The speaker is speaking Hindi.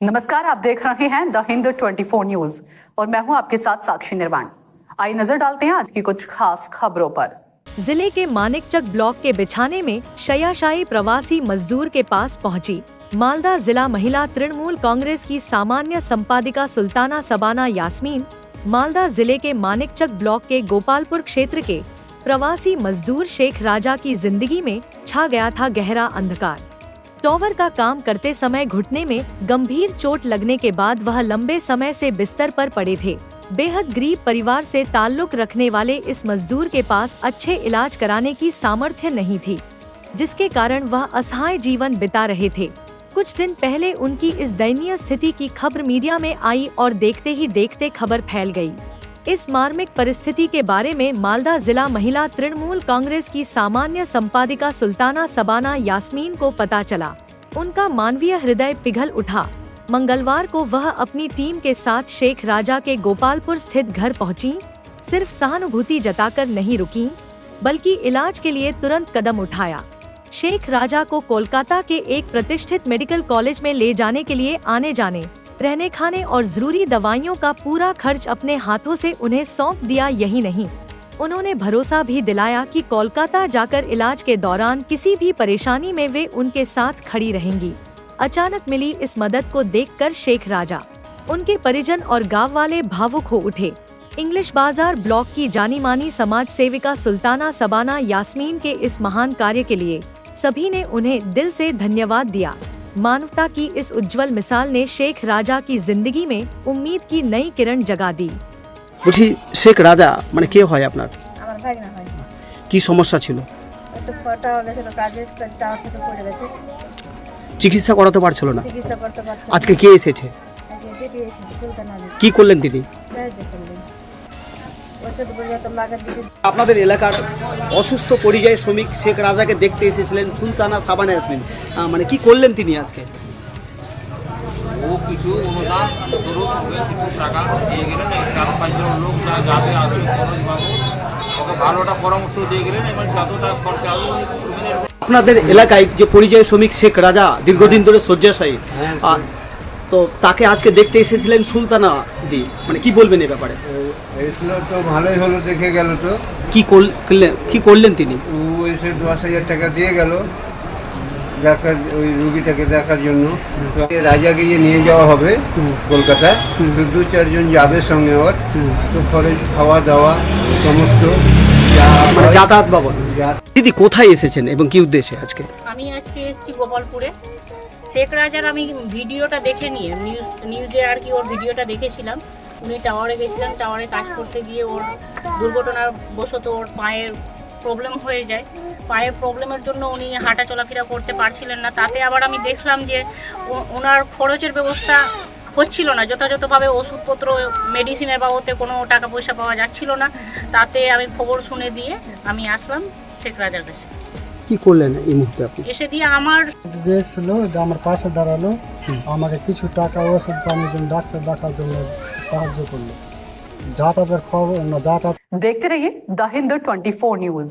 नमस्कार, आप देख रहे हैं द हिंद 24 न्यूज और मैं हूं आपके साथ साक्षी निर्वाण। आइए नजर डालते हैं आज की कुछ खास खबरों पर। जिले के मानिकचक ब्लॉक के बिछाने में शय्याशायी प्रवासी मजदूर के पास पहुंची मालदा जिला महिला तृणमूल कांग्रेस की सामान्य संपादिका सुल्ताना सबाना यास्मीन। मालदा जिले के मानिकचक ब्लॉक के गोपालपुर क्षेत्र के प्रवासी मजदूर शेख राजा की जिंदगी में छा गया था गहरा अंधकार। टॉवर का काम करते समय घुटने में गंभीर चोट लगने के बाद वह लंबे समय से बिस्तर पर पड़े थे। बेहद गरीब परिवार से ताल्लुक रखने वाले इस मजदूर के पास अच्छे इलाज कराने की सामर्थ्य नहीं थी, जिसके कारण वह असहाय जीवन बिता रहे थे। कुछ दिन पहले उनकी इस दयनीय स्थिति की खबर मीडिया में आई और देखते ही देखते खबर फैल गई। इस मार्मिक परिस्थिति के बारे में मालदा जिला महिला तृणमूल कांग्रेस की सामान्य संपादिका सुल्ताना सबाना यास्मीन को पता चला। उनका मानवीय हृदय पिघल उठा। मंगलवार को वह अपनी टीम के साथ शेख राजा के गोपालपुर स्थित घर पहुंची। सिर्फ सहानुभूति जताकर नहीं रुकी, बल्कि इलाज के लिए तुरंत कदम उठाया। शेख राजा को कोलकाता के एक प्रतिष्ठित मेडिकल कॉलेज में ले जाने के लिए आने जाने, रहने खाने और जरूरी दवाइयों का पूरा खर्च अपने हाथों से उन्हें सौंप दिया। यही नहीं, उन्होंने भरोसा भी दिलाया कि कोलकाता जाकर इलाज के दौरान किसी भी परेशानी में वे उनके साथ खड़ी रहेंगी। अचानक मिली इस मदद को देखकर शेख राजा, उनके परिजन और गांव वाले भावुक हो उठे। इंग्लिश बाजार ब्लॉक की जानी मानी समाज सेविका सुल्ताना सबाना यास्मीन के इस महान कार्य के लिए सभी ने उन्हें दिल से धन्यवाद दिया। मानवता की इस उज्जवल मिसाल ने शेख राजा की जिंदगी में उम्मीद की नई किरण जगा दी। বুঝি শেখ রাজা মানে কে হয় আপনার? আমার ভাগনা হয়। কি সমস্যা ছিল? একটু ফটা হয়ে গেছিল, কাজে টাওয়ার থেকে পড়ে গেছে, চিকিৎসা করাতে পারছিল না। চিকিৎসা করতে পারছে না। আজকে কে এসেছে? আজকে দিদি এসেছে, সুলতানা দিদি। কি করলেন তিনি? সাহায্য করলেন। ওষুধ পর্যন্ত লাগা দিদি। আপনাদের এলাকার অসুস্থ পরিযায়ী শ্রমিক শেখ রাজাকে দেখতে এসেছিলেন সুলতানা সাবানা ইয়াসমিন, মানে কি করলেন তিনি আজকে? ও কিছু অনুদান স্বরূপ কিছু টাকা দিয়ে গেলেন, 4-5 জন লোক যারা যাবে আসবে খরচ পাবো, ওকে ভালোটা পরামর্শ দিয়ে গেলেন এবং যতটা খরচা হবে। আপনাদের এলাকায় যে পরিযায়ী শ্রমিক শেখ রাজা দীর্ঘদিন ধরে শয্যাশায়ী, তো তাকে আজকে দেখতে এসেছিলেন সুলতানা দি, মানে কি বলবেন এই ব্যাপারে? এসলো তো ভালোই হলো, দেখে গেল। তো কি করলেন তিনি? ও এসে 10,000 টাকা দিয়ে গেল দেখার, ওই রুগীটাকে দেখার জন্য। তো রাজাকে নিয়ে যাওয়া হবে কলকাতা, 2-4 জন যাবে সঙ্গে ওর। তো খরচ, খাওয়া দাওয়া সমস্ত মানে যাতায়াত বাবদ। দিদি কোথায় এসেছেন এবং কি উদ্দেশ্যে আজকে? আমি আজকে এসেছি গোপালপুরে। শেখ রাজার আমি ভিডিওটা দেখে নিয়ে নিউজে আর কি ওর ভিডিওটা দেখেছিলাম। উনি টাওয়ারে গেছিলেন, টাওয়ারে কাজ করতে গিয়ে ওর দুর্ঘটনার বশত ওর পায়ের প্রবলেম হয়ে যায়। পায়ের প্রবলেমের জন্য উনি হাঁটা চলাফেরা করতে পারছিলেন না। তাতে আবার আমি দেখলাম যে ওনার খরচের ব্যবস্থা হচ্ছিল না, যথাযথভাবে ওষুধপত্র মেডিসিনের বাবদে কোনো টাকা পয়সা পাওয়া যাচ্ছিল না। তাতে আমি খবর শুনে দিয়ে আমি আসলাম শেখ রাজার কাছে। কি করলেন এই মুহূর্তে আপনি? এসে দিয়ে আমার এসেছিল, আমার পাশে দাঁড়ালো, আমাকে কিছু টাকা ওষুধ পানির জন্য, ডাক্তার দেখার জন্য সাহায্য করলো। যাতায়াতের খবর না, যাতায়াত। देखते रहिए द हिंद 24 न्यूज।